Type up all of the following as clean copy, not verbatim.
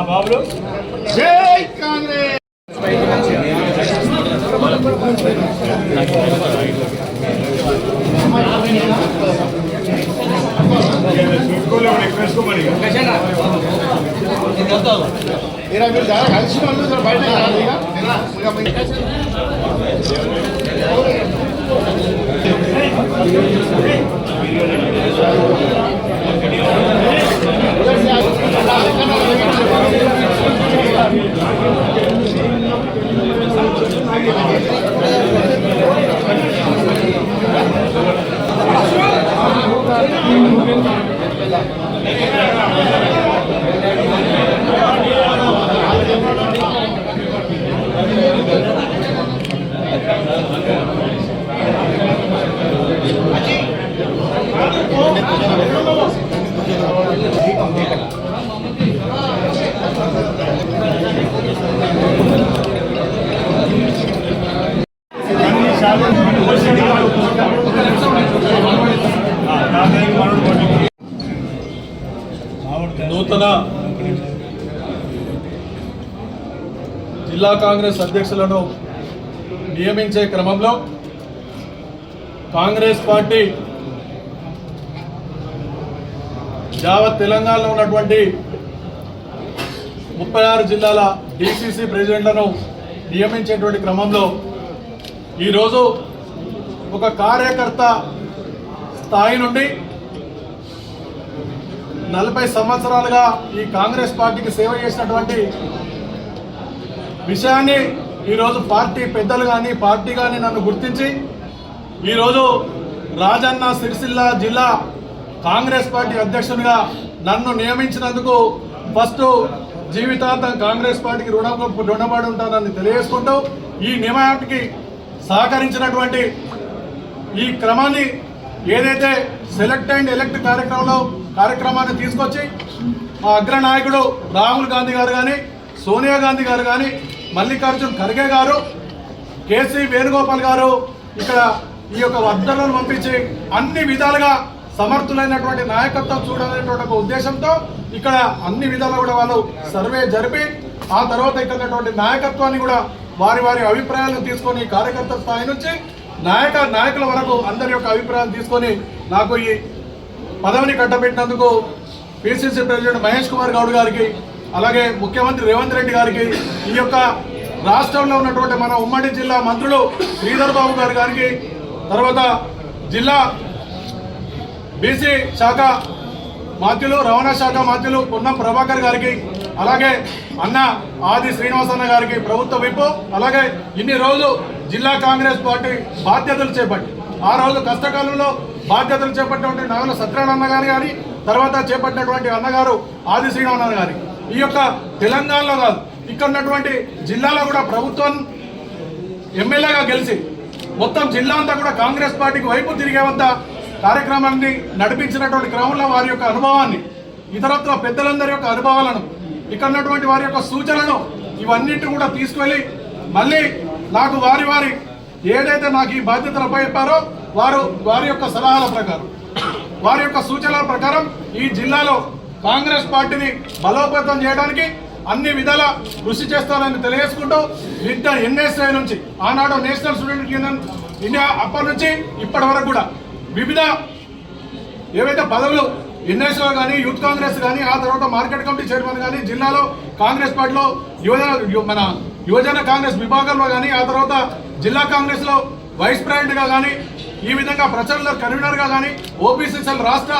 బాబులు జై కాంగ్రెస్. మీరు చాలా కలిసి వాళ్ళు బయట నూతన జిల్లా కాంగ్రెస్ అధ్యక్షులను నియమించే క్రమంలో కాంగ్రెస్ పార్టీ యావత్ తెలంగాణలో ఉన్నటువంటి 36 జిల్లాల డిసిసి ప్రెసిడెంట్లను నియమించేటువంటి క్రమంలో ఈరోజు ఒక కార్యకర్త స్థాయి నుండి 40 సంవత్సరాలుగా ఈ కాంగ్రెస్ పార్టీకి సేవ చేసినటువంటి విషయాన్ని ఈరోజు పార్టీ పెద్దలు కానీ పార్టీ కానీ నన్ను గుర్తించి ఈరోజు రాజన్న సిరిసిల్ల జిల్లా కాంగ్రెస్ పార్టీ అధ్యక్షునిగా నన్ను నియమించినందుకు ఫస్ట్ జీవితాంతం కాంగ్రెస్ పార్టీకి రుణపడి ఉంటానని తెలియజేసుకుంటూ ఈ నియమానికి సహకరించినటువంటి ఈ క్రమాన్ని ఏదైతే సెలెక్ట్ అండ్ ఎలెక్ట్ కార్యక్రమాన్ని తీసుకొచ్చి మా అగ్రనాయకుడు రాహుల్ గాంధీ గారు కానీ సోనియా గాంధీ గారు కానీ మల్లికార్జున్ ఖర్గే గారు కేసీ వేణుగోపాల్ గారు ఇక్కడ ఈ యొక్క వర్ధనలను పంపించి అన్ని విధాలుగా సమర్థులైనటువంటి నాయకత్వం చూడాలనేటువంటి ఒక ఉద్దేశంతో ఇక్కడ అన్ని విధాలుగా కూడా వాళ్ళు సర్వే జరిపి ఆ తర్వాత ఇక్కడ నాయకత్వాన్ని కూడా వారి వారి అభిప్రాయాలను తీసుకొని కార్యకర్త స్థాయి నుంచి నాయకుల వరకు అందరి యొక్క అభిప్రాయాలు తీసుకొని నాకు ఈ పదవిని కట్టబెట్టినందుకు పిసిసి ప్రెసిడెంట్ మహేష్ కుమార్ గౌడ్ గారికి అలాగే ముఖ్యమంత్రి రేవంత్ రెడ్డి గారికి ఈ యొక్క రాష్ట్రంలో ఉన్నటువంటి మన ఉమ్మడి జిల్లా మంత్రులు శ్రీధర్ బాబు గారికి తర్వాత జిల్లా బీసీ శాఖ మాత్యులు రవాణా శాఖ మాత్యులు పొన్నం ప్రభాకర్ గారికి అలాగే అన్న ఆది శ్రీనివాసన్న గారికి ప్రభుత్వ విప్పు అలాగే ఇన్ని రోజులు జిల్లా కాంగ్రెస్ పార్టీ బాధ్యతలు చేపట్టి ఆ రోజు కష్టకాలంలో బాధ్యతలు చేపట్టినటువంటి నగల సత్యనారాయణ గారు కానీ తర్వాత చేపట్టినటువంటి అన్నగారు ఆది శ్రీనివాసన్న గారి ఈ యొక్క తెలంగాణలో కాదు ఇక్కడ ఉన్నటువంటి జిల్లాలో కూడా ప్రభుత్వం ఎమ్మెల్యేగా గెలిచి మొత్తం జిల్లా అంతా కూడా కాంగ్రెస్ పార్టీకి వైపు తిరిగేంత కార్యక్రమాన్ని నడిపించినటువంటి క్రమంలో వారి యొక్క అనుభవాన్ని ఇతరత్ర పెద్దలందరి యొక్క అనుభవాలను, ఇక్కడ ఉన్నటువంటి వారి యొక్క సూచనలను ఇవన్నింటినీ కూడా తీసుకువెళ్ళి మళ్ళీ నాకు వారి ఏదైతే నాకు ఈ బాధ్యతలు అప్పచెప్పారో వారి యొక్క సలహాల ప్రకారం, వారి యొక్క సూచనల ప్రకారం ఈ జిల్లాలో కాంగ్రెస్ పార్టీని బలోపేతం చేయడానికి అన్ని విధాల కృషి చేస్తానని తెలియజేసుకుంటూ ఎన్ఎస్ఐ నుంచి ఆనాడు నేషనల్ స్టూడెంట్ యూనియన్ ఇండియా అప్పటి నుంచి ఇప్పటి వరకు కూడా వివిధ ఏవైతే పదవులు ఎన్ఎస్ఓ కానీ, యూత్ కాంగ్రెస్ కానీ, ఆ తర్వాత మార్కెట్ కమిటీ చైర్మన్ కానీ, జిల్లాలో కాంగ్రెస్ పార్టీలో యువజన కాంగ్రెస్ విభాగంలో కానీ, ఆ తర్వాత జిల్లా కాంగ్రెస్లో వైస్ ప్రెసిడెంట్గా కానీ, ఈ విధంగా ప్రచార కన్వీనర్గా కానీ, ఓబీసీసీఎల్ రాష్ట్ర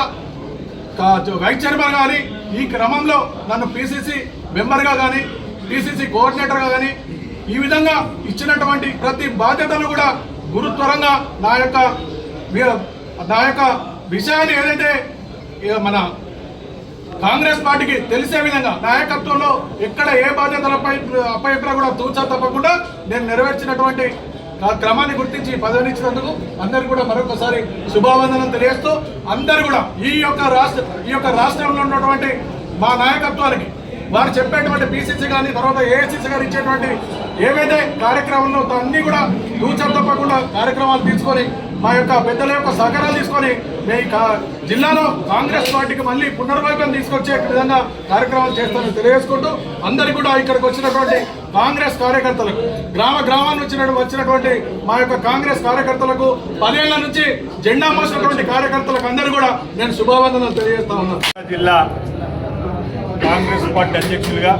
వైస్ చైర్మన్ కానీ, ఈ క్రమంలో నన్ను పిసిసి మెంబర్గా కానీ, పిసిసి కోఆర్డినేటర్గా కానీ, ఈ విధంగా ఇచ్చినటువంటి ప్రతి బాధ్యతను కూడా గురుత్వరంగా నా యొక్క విషయాన్ని ఏదైతే మన కాంగ్రెస్ పార్టీకి తెలిసే విధంగా నాయకత్వంలో ఎక్కడ ఏ బాధ్యతలపై అప్పచెప్పినా కూడా తూచా తప్పకుండా నేను నెరవేర్చినటువంటి క్రమాన్ని గుర్తించి పదవినిచ్చినందుకు అందరికీ కూడా మరొకసారి శుభావందనం తెలియజేస్తూ అందరూ కూడా ఈ యొక్క రాష్ట్రంలో ఉన్నటువంటి మా నాయకత్వానికి వారు చెప్పేటువంటి పిసిసి కానీ, తర్వాత ఏఐసిసి గారు ఇచ్చేటువంటి ఏవైతే కార్యక్రమంలో అన్నీ కూడా తూచా తప్పకుండా కార్యక్రమాలు తీసుకొని మా యొక్క పెద్దల యొక్క సహకారాలు తీసుకొని జిల్లాలో కాంగ్రెస్ పార్టీకి మళ్ళీ పునర్వైభవం తీసుకొచ్చే విధంగా కార్యక్రమాలు చేస్తామని తెలియజేసుకుంటూ అందరికీ కూడా ఇక్కడికి వచ్చినటువంటి కాంగ్రెస్ కార్యకర్తలకు, గ్రామాన్ని వచ్చినటువంటి మా యొక్క కాంగ్రెస్ కార్యకర్తలకు, 10 ఏళ్ల నుంచి జెండా మోసినటువంటి కార్యకర్తలకు అందరూ కూడా నేను శుభావందనలు తెలియజేస్తా ఉన్నాను. జిల్లా కాంగ్రెస్ పార్టీ అధ్యక్షులుగా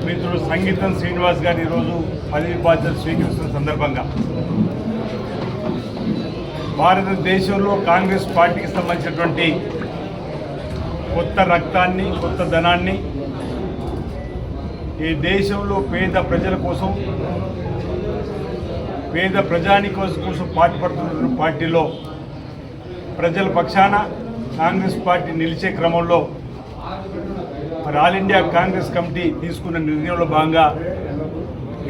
మిత్రుడు సంగీతం శ్రీనివాస్ గారు ఈరోజు పదవి బాధ్యతలు స్వీకరిస్తున్న సందర్భంగా భారతదేశంలో కాంగ్రెస్ పార్టీకి సంబంధించినటువంటి కొత్త రక్తాన్ని, కొత్త ధనాన్ని ఈ దేశంలో పేద ప్రజల కోసం, పేద ప్రజానికోసం కోసం పాటుపడుతున్న పార్టీలో ప్రజల పక్షాన కాంగ్రెస్ పార్టీ నిలిచే క్రమంలో మరి ఆల్ ఇండియా కాంగ్రెస్ కమిటీ తీసుకున్న నిర్ణయంలో భాగంగా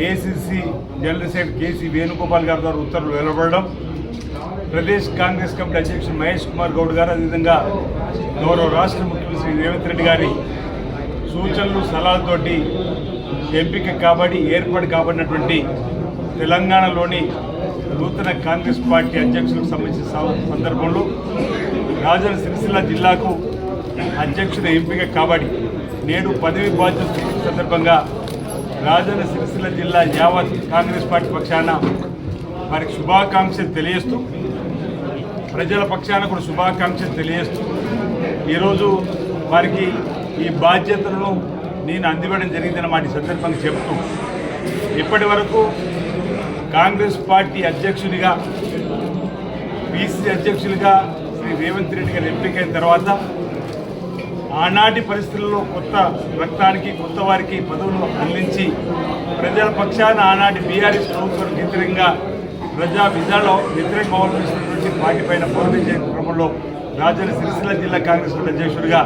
AICC general secretary KC Venugopal గారి ద్వారా ఉత్తర్వులు వెలువడడం, ప్రదేశ్ కాంగ్రెస్ కమిటీ అధ్యక్షుడు మహేష్ కుమార్ గౌడ్ గారు, అదేవిధంగా గౌరవ రాష్ట్ర ముఖ్యమంత్రి శ్రీ రేవంత్ రెడ్డి గారి సూచనలు సలహాలతోటి ఎంపిక ఏర్పాటు కాబడినటువంటి తెలంగాణలోని నూతన కాంగ్రెస్ పార్టీ అధ్యక్షులకు సంబంధించిన సందర్భంలో రాజన్న సిరిసిల్ల జిల్లాకు అధ్యక్షుడు ఎంపిక కాబట్టి నేడు పదవి బాధ్యత సందర్భంగా రాజన్న సిరిసిల్ల జిల్లా యావత్ కాంగ్రెస్ పార్టీ పక్షాన వారికి శుభాకాంక్షలు తెలియజేస్తూ, ప్రజల పక్షాన కూడా శుభాకాంక్షలు తెలియజేస్తూ ఈరోజు వారికి ఈ బాధ్యతలను నేను అందివ్వడం జరిగిందన్నమాట ఈ సందర్భంగా చెప్తూ, ఇప్పటి వరకు కాంగ్రెస్ పార్టీ అధ్యక్షుడిగా, పిసిసి అధ్యక్షులుగా శ్రీ రేవంత్ రెడ్డి గారు ఎంపికైన తర్వాత ఆనాటి పరిస్థితుల్లో కొత్త రక్తానికి, కొత్త వారికి పదవులు అందించి ప్రజల పక్షాన ఆనాటి బీఆర్ఎస్ ప్రభుత్వానికి వ్యతిరేకంగా ప్రజా విధానంలో వ్యతిరేక అవలంబిస్తున్నటువంటి పార్టీ పైన పోరాటం క్రమంలో రాజన్న సిరిసిల్ల జిల్లా కాంగ్రెస్ పార్టీ అధ్యక్షుడిగా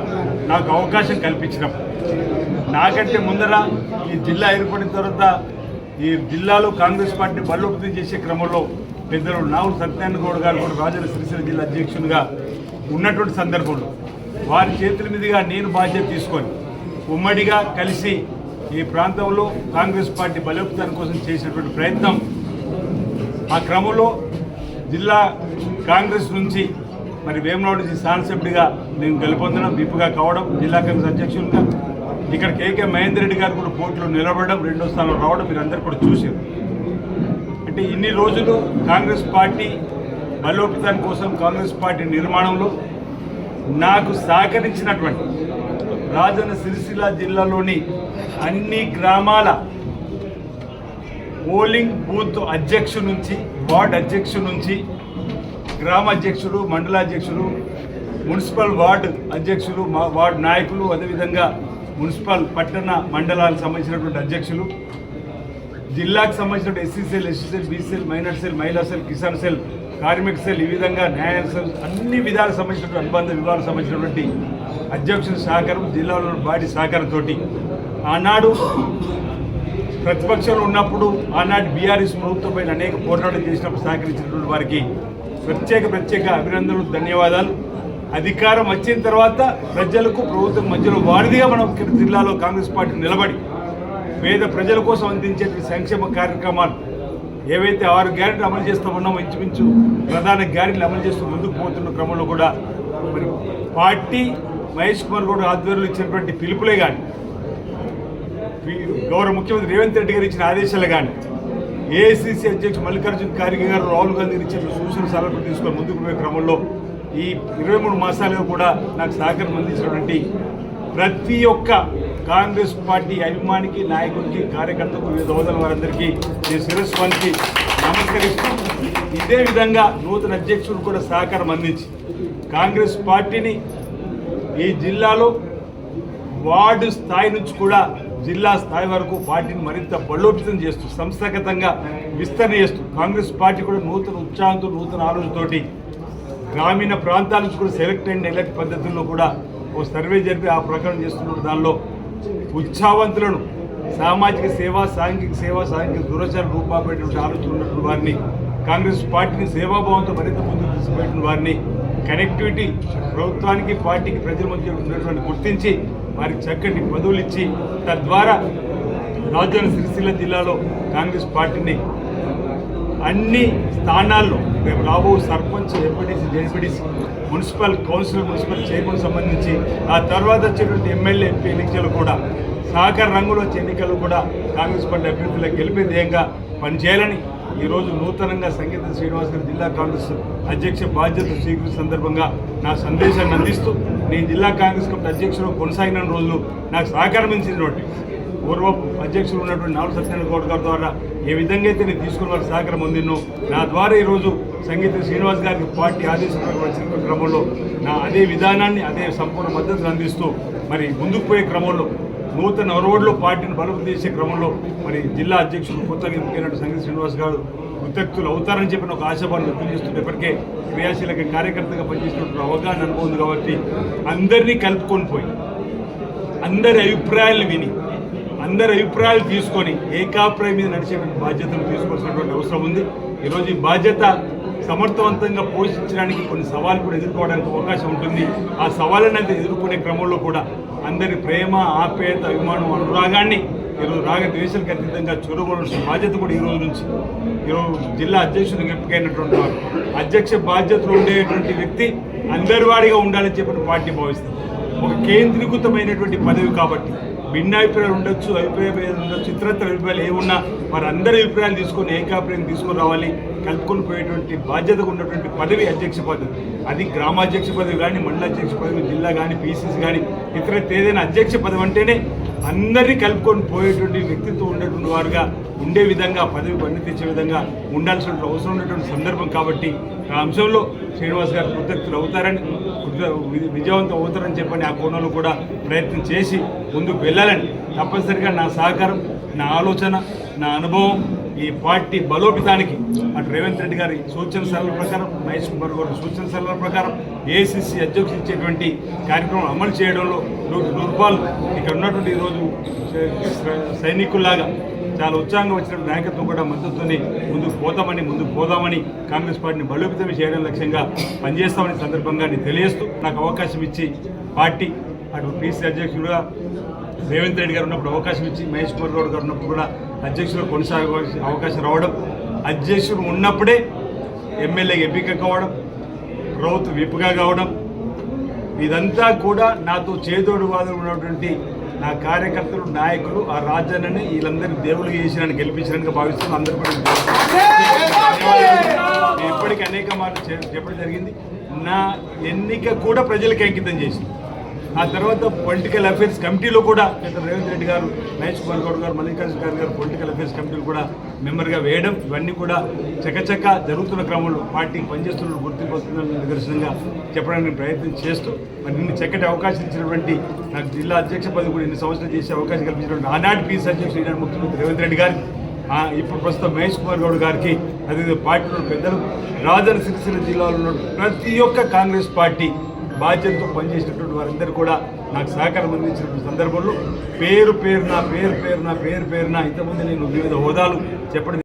నాకు అవకాశం కల్పించినప్పుడు, నాకంటే ముందర ఈ జిల్లా ఏర్పడిన తర్వాత ఈ జిల్లాలో కాంగ్రెస్ పార్టీ బలోపేతం చేసే క్రమంలో పెద్దలు నావుల సత్యనారాయణ గౌడ్ గారు కూడా రాజన్న సిరిసిల్ల జిల్లా అధ్యక్షునిగా ఉన్నటువంటి సందర్భంలో వారి చేతుల మీదుగా నేను బాధ్యత తీసుకొని ఉమ్మడిగా కలిసి ఈ ప్రాంతంలో కాంగ్రెస్ పార్టీ బలోపేతం కోసం చేసినటువంటి ప్రయత్నం, ఆ క్రమంలో జిల్లా కాంగ్రెస్ నుంచి మరి వేములవాడ నుంచి శాసనసభ్యుడిగా నేను గెలుపొందడం, విప్పుగా కావడం, జిల్లా కాంగ్రెస్ అధ్యక్షుడిగా ఇక్కడ కేకే మహేందర్ రెడ్డి గారు కూడా పోటీలో నిలబడడం, 2వ స్థానంలో రావడం మీరు అందరూ కూడా చూశారు. అంటే ఇన్ని రోజులు కాంగ్రెస్ పార్టీ బలోపేతం కోసం, కాంగ్రెస్ పార్టీ నిర్మాణంలో నాకు సహకరించినటువంటి రాజన్న సిరిసిల్ల జిల్లాలోని అన్ని గ్రామాల పోలింగ్ బూత్ అధ్యక్షుడు నుంచి, వార్డు అధ్యక్షుడు నుంచి, గ్రామ అధ్యక్షుడు, మండలాధ్యక్షుడు, మున్సిపల్ వార్డు అధ్యక్షులు, వార్డు నాయకులు, అదేవిధంగా మున్సిపల్ పట్టణ మండలాలకు సంబంధించినటువంటి అధ్యక్షులు, జిల్లాకు సంబంధించిన SC cell, SC cell, BC cell, minor cell, మహిళా సెల్, కిసాన్ సెల్, కార్మిక సెల్, ఈ విధంగా న్యాయ సెల్, అన్ని విధాలకు సంబంధించినటువంటి అనుబంధ విభాగాలకు సంబంధించినటువంటి అధ్యక్షుల సహకారం, జిల్లాలో బాడీ సహకారంతో ఆనాడు ప్రతిపక్షంలో ఉన్నప్పుడు ఆనాటి బీఆర్ఎస్ ప్రభుత్వంపై అనేక పోరాటం చేసినప్పుడు సహకరించినటువంటి వారికి ప్రత్యేక అభినందనలు, ధన్యవాదాలు. అధికారం వచ్చిన తర్వాత ప్రజలకు ప్రభుత్వం మధ్యలో వారధిగా మనం జిల్లాలో కాంగ్రెస్ పార్టీ నిలబడి పేద ప్రజల కోసం అందించే సంక్షేమ కార్యక్రమాలు ఏవైతే 6 గ్యారెంటీలు అమలు చేస్తూ ఉన్నామో ఇంచుమించు ప్రధాన గ్యారెంటీలు అమలు చేస్తూ ముందుకు పోతున్న క్రమంలో కూడా మరి పార్టీ మహేష్ కుమార్ గౌడ్ ఆధ్వర్యంలో ఇచ్చినటువంటి పిలుపులే కానీ గౌరవ ముఖ్యమంత్రి రేవంత్ రెడ్డి గారు ఇచ్చిన ఆదేశాలు కానీ ఏఐసిసి అధ్యక్షుడు మల్లికార్జున ఖార్గే గారు రాహుల్ గాంధీ ఇచ్చిన సూచన సలహాలు తీసుకొని ముందుకు పోయే క్రమంలో ఈ 23 మాసాలుగా కూడా నాకు సహకారం అందించినటువంటి ప్రతి ఒక్క కాంగ్రెస్ పార్టీ అభిమానికి నాయకుడికి కార్యకర్తకు వివిధ హోదాల వారందరికీ నేను శిరస్వానికి నమస్కరిస్తూ ఇదే విధంగా నూతన అధ్యక్షుడు కూడా సహకారం అందించి కాంగ్రెస్ పార్టీని ఈ జిల్లాలో వార్డు స్థాయి నుంచి కూడా జిల్లా స్థాయి వరకు పార్టీని మరింత బలోపేతం చేస్తూ సంస్థాగతంగా విస్తరణ చేస్తూ కాంగ్రెస్ పార్టీ కూడా నూతన ఉత్సాహంతో నూతన ఆలోచనతోటి గ్రామీణ ప్రాంతాల నుంచి కూడా సెలెక్ట్ అండ్ ఎలక్ట్ పద్ధతుల్లో కూడా ఓ సర్వే జరిపి ఆ ప్రకారం చేస్తున్న దానిలో ఉత్సాహవంతులను సామాజిక సేవ సాంఘిక దురాచార రూపాపేటువంటి ఆలోచన ఉన్నటువంటి వారిని కాంగ్రెస్ పార్టీని సేవాభావంతో మరింత ముందుకు తీసుకుపెట్టిన వారిని కనెక్టివిటీ ప్రభుత్వానికి పార్టీకి ప్రజల మధ్య ఉన్నటువంటి గుర్తించి వారికి చక్కటి పదవులు ఇచ్చి తద్వారా రాజధాని సిరిసిల్ల జిల్లాలో కాంగ్రెస్ పార్టీని అన్ని స్థానాల్లో రేపు రాబో sarpanch MPTC ZPTC municipal councillor municipal chairman సంబంధించి ఆ తర్వాత వచ్చేటువంటి ఎమ్మెల్యే ఎంపీ ఎన్నికలు కూడా సహకార రంగంలో వచ్చే ఎన్నికలు కూడా కాంగ్రెస్ పార్టీ అభ్యర్థులకు గెలిపే ధ్యేయంగా పనిచేయాలని ఈరోజు నూతనంగా సంగీత శ్రీనివాస్ గారు జిల్లా కాంగ్రెస్ అధ్యక్ష బాధ్యత స్వీకరించిన సందర్భంగా నా సందేశాన్ని అందిస్తూ నేను జిల్లా కాంగ్రెస్ కమిటీ అధ్యక్షుడు కొనసాగిన రోజులు నాకు సహకారం ఇచ్చినటువంటి పూర్వ అధ్యక్షులు ఉన్నటువంటి నాలుగు సత్యనారాయణ గౌడ్ గారి ద్వారా ఏ విధంగా అయితే నేను తీసుకున్న వారి సహకారం అందినో నా ద్వారా ఈరోజు సంగీత శ్రీనివాస్ గారికి పార్టీ ఆదేశాలు వచ్చిన క్రమంలో నా అదే విధానాన్ని అదే సంపూర్ణ మద్దతును అందిస్తూ మరి ముందుకు పోయే క్రమంలో నూతన రోడ్లో పార్టీని బలోపేతం చేసే క్రమంలో మరి జిల్లా అధ్యక్షుడు కొత్తగా ఎన్నికైనట్టు సంగీత శ్రీనివాస్ గారు కృతజ్ఞతలు అవుతారని చెప్పిన ఒక ఆశాభావం వ్యక్తం చేస్తుంటే ఇప్పటికే క్రియాశీలక కార్యకర్తగా పనిచేసినటువంటి అవగాహన అనుభవం ఉంది కాబట్టి అందరినీ కలుపుకొని పోయి అందరి అభిప్రాయాలను విని అందరి అభిప్రాయాలు తీసుకొని ఏకాభిప్రాయం మీద నడిచేటువంటి బాధ్యతను తీసుకోవాల్సినటువంటి అవసరం ఉంది. ఈరోజు ఈ బాధ్యత సమర్థవంతంగా పోషించడానికి కొన్ని సవాళ్ళు కూడా ఎదుర్కోవడానికి అవకాశం ఉంటుంది. ఆ సవాళ్ళని అయితే ఎదుర్కొనే క్రమంలో కూడా అందరి ప్రేమ ఆప్యాయత అభిమానం అనురాగాన్ని ఈరోజు రాగద్వేషాలకు అతీతంగా చొరవలసిన బాధ్యత కూడా ఈరోజు నుంచి ఈరోజు జిల్లా అధ్యక్షుడికి ఎంపికైనటువంటి వారు అధ్యక్ష బాధ్యతలు ఉండేటువంటి వ్యక్తి అందరి వాడిగా ఉండాలని చెప్పిన పార్టీ భావిస్తుంది. ఒక కేంద్రీకృతమైనటువంటి పదవి కాబట్టి భిన్నాభిప్రాయాలు ఉండొచ్చు, అభిప్రాయ భేదాలు ఉండొచ్చు, ఇతరత్ర అభిప్రాయాలు ఏమున్నా వారు అందరి అభిప్రాయాలు తీసుకొని ఏకాభిప్రాయం తీసుకొని రావాలి. కలుపుకొని పోయేటువంటి బాధ్యతగా ఉన్నటువంటి పదవి అధ్యక్ష పదవి. అది గ్రామాధ్యక్ష పదవి కానీ, మండలాధ్యక్ష పదవి, జిల్లా కానీ, పీసీసీ కానీ, ఇతరత్ర ఏదైనా అధ్యక్ష పదవి అంటేనే అందరినీ కలుపుకొని పోయేటువంటి వ్యక్తిత్వం ఉండేటువంటి వారుగా ఉండే విధంగా పదవి పని తెచ్చే విధంగా ఉండాల్సిన అవసరం ఉన్నటువంటి సందర్భం కాబట్టి ఆ అంశంలో శ్రీనివాస్ గారు కృతజ్ఞతలు అవుతారని విజయవంతం అవుతారని చెప్పని ఆ కోణంలో కూడా ప్రయత్నం చేసి ముందుకు వెళ్ళాలని తప్పనిసరిగా నా సహకారం, నా ఆలోచన, నా అనుభవం ఈ పార్టీ బలోపేతానికి అటు రేవంత్ రెడ్డి గారి సూచన సలహాల ప్రకారం, మహేష్ కుమార్ గారి సూచన సలహాల ప్రకారం ఏఐసిసి అధ్యక్షులు ఇచ్చేటువంటి కార్యక్రమం అమలు చేయడంలో 100 రూపాయలు ఇక్కడ ఉన్నటువంటి ఈరోజు సైనికుల్లాగా చాలా ఉత్సాహంగా వచ్చిన నాయకత్వం కూడా మద్దతుని ముందుకు పోదామని కాంగ్రెస్ పార్టీని బలోపేతం చేయడం లక్ష్యంగా పనిచేస్తామని సందర్భంగా నేను తెలియజేస్తూ నాకు అవకాశం ఇచ్చి పార్టీ అటు పీసీ అధ్యక్షుడుగా రేవంత్ రెడ్డి గారు ఉన్నప్పుడు అవకాశం ఇచ్చి మహేష్ కుమార్ గౌడ్ గారు ఉన్నప్పుడు కూడా అధ్యక్షుడు కొనసాగే అవకాశం రావడం, అధ్యక్షుడు ఉన్నప్పుడే ఎమ్మెల్యేగా ఎంపిక కావడం, ప్రభుత్వ విప్గా కావడం, ఇదంతా కూడా నాతో చేదోడు వాదన ఉన్నటువంటి నా కార్యకర్తలు, నాయకులు, ఆ రాజ్యాన్ని వీళ్ళందరినీ దేవుళ్ళు చేసినాన్ని గెలిపించడానికి భావిస్తున్నాను. అందరూ కూడా ఇప్పటికీ అనేక మార్లు చెప్పడం జరిగింది. నా ఎన్నిక కూడా ప్రజలకు అంకితం చేసింది. ఆ తర్వాత పొలిటికల్ అఫేర్స్ కమిటీలో కూడా రేవంత్ రెడ్డి గారు, మహేష్ కుమార్ గౌడ్ గారు, మల్లికార్జున ఖార్గే గారు పొలిటికల్ అఫేర్స్ కమిటీలు కూడా మెంబర్గా వేయడం, ఇవన్నీ కూడా చకచక జరుగుతున్న క్రమంలో పార్టీకి పనిచేస్తున్న గుర్తింపు వస్తుందని నిదర్శనంగా చెప్పడానికి ప్రయత్నం చేస్తూ మరి నిన్ను చక్కటి అవకాశం ఇచ్చినటువంటి నాకు జిల్లా అధ్యక్ష పదవి కూడా 2 సంవత్సరాలు చేసే అవకాశం కల్పించినటువంటి ఆనాటి పీసీ అధ్యక్షుడు ఈనాడు ముఖ్యమంత్రి రేవంత్ రెడ్డి గారికి, ఇప్పుడు ప్రస్తుతం మహేష్ కుమార్ గౌడ్ గారికి, అదే పార్టీలో పెద్దలు, రాజధాని సిరిసిల్ల జిల్లాలో ఉన్న ప్రతి ఒక్క కాంగ్రెస్ పార్టీ బాధ్యతతో పనిచేసినటువంటి వారందరూ కూడా నాకు సహకారం అందించినటువంటి సందర్భంలో పేరు పేరున ఇంతకుముందు నేను వివిధ హోదాలు చెప్పడం